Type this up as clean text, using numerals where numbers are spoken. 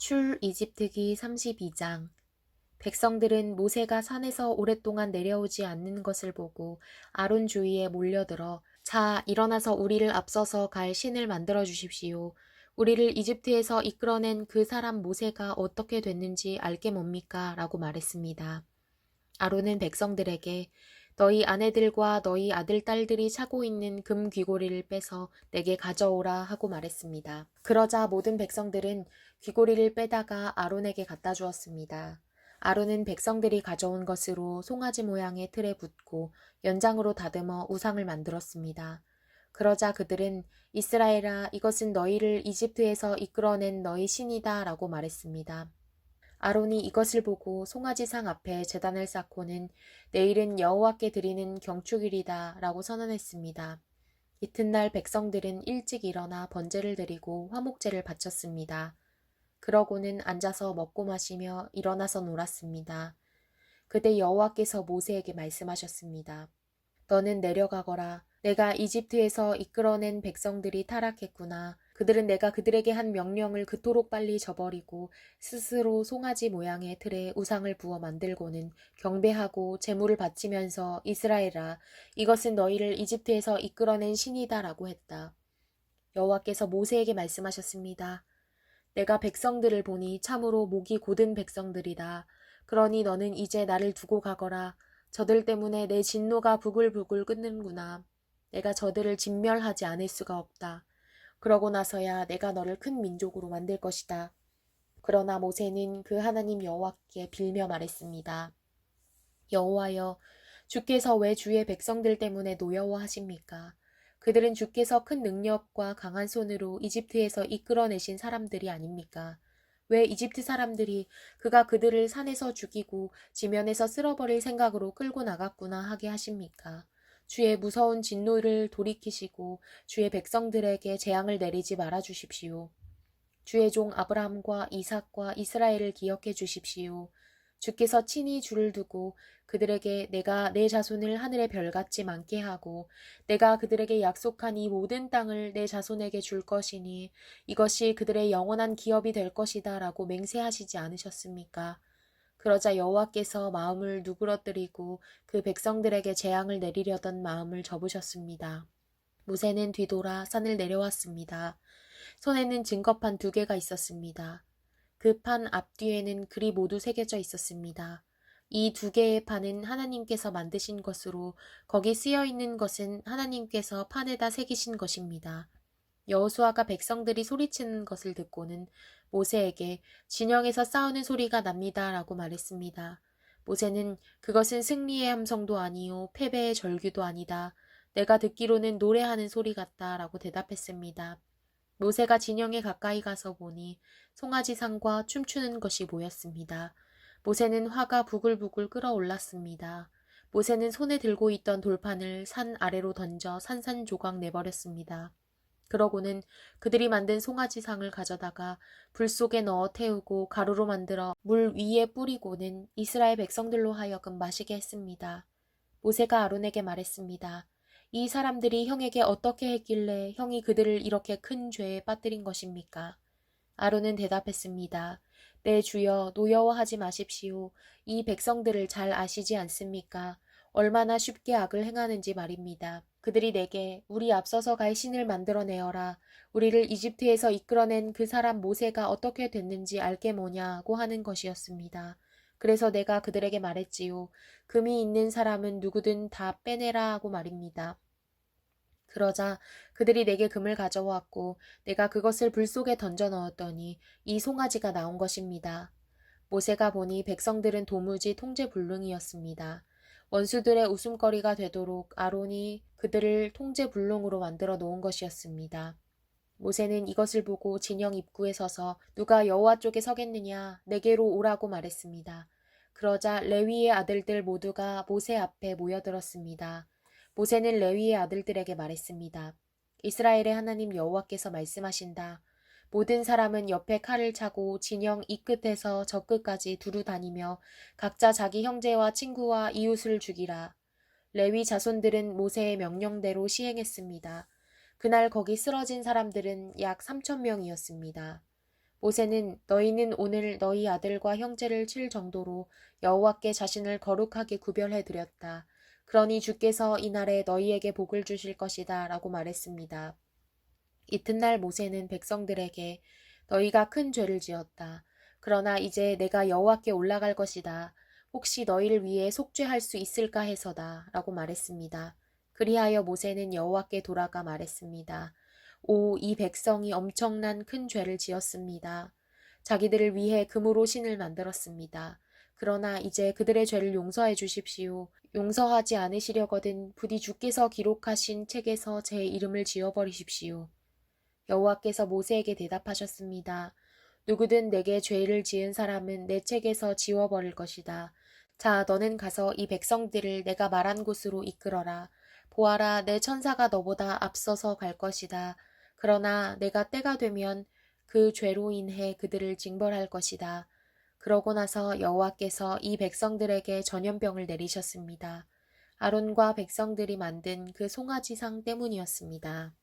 출 이집트기 32장. 백성들은 모세가 산에서 오랫동안 내려오지 않는 것을 보고 아론 주위에 몰려들어 자, 일어나서 우리를 앞서서 갈 신을 만들어 주십시오. 우리를 이집트에서 이끌어낸 그 사람 모세가 어떻게 됐는지 알게 뭡니까? 라고 말했습니다. 아론은 백성들에게 너희 아내들과 너희 아들, 딸들이 차고 있는 금 귀고리를 빼서 내게 가져오라 하고 말했습니다. 그러자 모든 백성들은 귀고리를 빼다가 아론에게 갖다 주었습니다. 아론은 백성들이 가져온 것으로 송아지 모양의 틀에 붓고 연장으로 다듬어 우상을 만들었습니다. 그러자 그들은 이스라엘아, 이것은 너희를 이집트에서 이끌어낸 너희 신이다 라고 말했습니다. 아론이 이것을 보고 송아지상 앞에 제단을 쌓고는 내일은 여호와께 드리는 경축일이다 라고 선언했습니다. 이튿날 백성들은 일찍 일어나 번제를 드리고 화목제를 바쳤습니다. 그러고는 앉아서 먹고 마시며 일어나서 놀았습니다. 그때 여호와께서 모세에게 말씀하셨습니다. 너는 내려가거라. 내가 이집트에서 이끌어낸 백성들이 타락했구나. 그들은 내가 그들에게 한 명령을 그토록 빨리 저버리고 스스로 송아지 모양의 틀에 우상을 부어 만들고는 경배하고 제물을 바치면서 이스라엘아, 이것은 너희를 이집트에서 이끌어낸 신이다라고 했다. 여호와께서 모세에게 말씀하셨습니다. 내가 백성들을 보니 참으로 목이 곧은 백성들이다. 그러니 너는 이제 나를 두고 가거라. 저들 때문에 내 진노가 부글부글 끓는구나. 내가 저들을 진멸하지 않을 수가 없다. 그러고 나서야 내가 너를 큰 민족으로 만들 것이다. 그러나 모세는 그 하나님 여호와께 빌며 말했습니다. 여호와여, 주께서 왜 주의 백성들 때문에 노여워하십니까? 그들은 주께서 큰 능력과 강한 손으로 이집트에서 이끌어내신 사람들이 아닙니까? 왜 이집트 사람들이 그가 그들을 산에서 죽이고 지면에서 쓸어버릴 생각으로 끌고 나갔구나 하게 하십니까? 주의 무서운 진노를 돌이키시고 주의 백성들에게 재앙을 내리지 말아 주십시오. 주의 종 아브라함과 이삭과 이스라엘을 기억해 주십시오. 주께서 친히 주를 두고 그들에게 내가 내 자손을 하늘의 별같이 많게 하고 내가 그들에게 약속한 이 모든 땅을 내 자손에게 줄 것이니 이것이 그들의 영원한 기업이 될 것이다 라고 맹세하시지 않으셨습니까? 그러자 여호와께서 마음을 누그러뜨리고 그 백성들에게 재앙을 내리려던 마음을 접으셨습니다. 모세는 뒤돌아 산을 내려왔습니다. 손에는 증거판 2개가 있었습니다. 그 판 앞뒤에는 글이 모두 새겨져 있었습니다. 이 2개의 판은 하나님께서 만드신 것으로 거기 쓰여 있는 것은 하나님께서 판에다 새기신 것입니다. 여호수아가 백성들이 소리치는 것을 듣고는 모세에게 진영에서 싸우는 소리가 납니다 라고 말했습니다. 모세는 그것은 승리의 함성도 아니요 패배의 절규도 아니다. 내가 듣기로는 노래하는 소리 같다 라고 대답했습니다. 모세가 진영에 가까이 가서 보니 송아지상과 춤추는 것이 보였습니다. 모세는 화가 부글부글 끓어올랐습니다. 모세는 손에 들고 있던 돌판을 산 아래로 던져 산산조각 내버렸습니다. 그러고는 그들이 만든 송아지상을 가져다가 불 속에 넣어 태우고 가루로 만들어 물 위에 뿌리고는 이스라엘 백성들로 하여금 마시게 했습니다. 모세가 아론에게 말했습니다. 이 사람들이 형에게 어떻게 했길래 형이 그들을 이렇게 큰 죄에 빠뜨린 것입니까? 아론은 대답했습니다. 내 주여, 노여워하지 마십시오. 이 백성들을 잘 아시지 않습니까? 얼마나 쉽게 악을 행하는지 말입니다. 그들이 내게 우리 앞서서 갈 신을 만들어내어라. 우리를 이집트에서 이끌어낸 그 사람 모세가 어떻게 됐는지 알게 뭐냐고 하는 것이었습니다. 그래서 내가 그들에게 말했지요. 금이 있는 사람은 누구든 다 빼내라 하고 말입니다. 그러자 그들이 내게 금을 가져왔고 내가 그것을 불 속에 던져 넣었더니 이 송아지가 나온 것입니다. 모세가 보니 백성들은 도무지 통제불능이었습니다. 원수들의 웃음거리가 되도록 아론이 그들을 통제불능으로 만들어 놓은 것이었습니다. 모세는 이것을 보고 진영 입구에 서서 누가 여호와 쪽에 서겠느냐 내게로 오라고 말했습니다. 그러자 레위의 아들들 모두가 모세 앞에 모여들었습니다. 모세는 레위의 아들들에게 말했습니다. 이스라엘의 하나님 여호와께서 말씀하신다. 모든 사람은 옆에 칼을 차고 진영 이 끝에서 저 끝까지 두루 다니며 각자 자기 형제와 친구와 이웃을 죽이라. 레위 자손들은 모세의 명령대로 시행했습니다. 그날 거기 쓰러진 사람들은 약 3,000명이었습니다. 모세는 너희는 오늘 너희 아들과 형제를 칠 정도로 여호와께 자신을 거룩하게 구별해 드렸다. 그러니 주께서 이날에 너희에게 복을 주실 것이다 라고 말했습니다. 이튿날 모세는 백성들에게 너희가 큰 죄를 지었다. 그러나 이제 내가 여호와께 올라갈 것이다. 혹시 너희를 위해 속죄할 수 있을까 해서다 라고 말했습니다. 그리하여 모세는 여호와께 돌아가 말했습니다. 오, 이 백성이 엄청난 큰 죄를 지었습니다. 자기들을 위해 금으로 신을 만들었습니다. 그러나 이제 그들의 죄를 용서해 주십시오. 용서하지 않으시려거든 부디 주께서 기록하신 책에서 제 이름을 지워버리십시오. 여호와께서 모세에게 대답하셨습니다. 누구든 내게 죄를 지은 사람은 내 책에서 지워버릴 것이다. 자, 너는 가서 이 백성들을 내가 말한 곳으로 이끌어라. 보아라, 내 천사가 너보다 앞서서 갈 것이다. 그러나 내가 때가 되면 그 죄로 인해 그들을 징벌할 것이다. 그러고 나서 여호와께서 이 백성들에게 전염병을 내리셨습니다. 아론과 백성들이 만든 그 송아지상 때문이었습니다.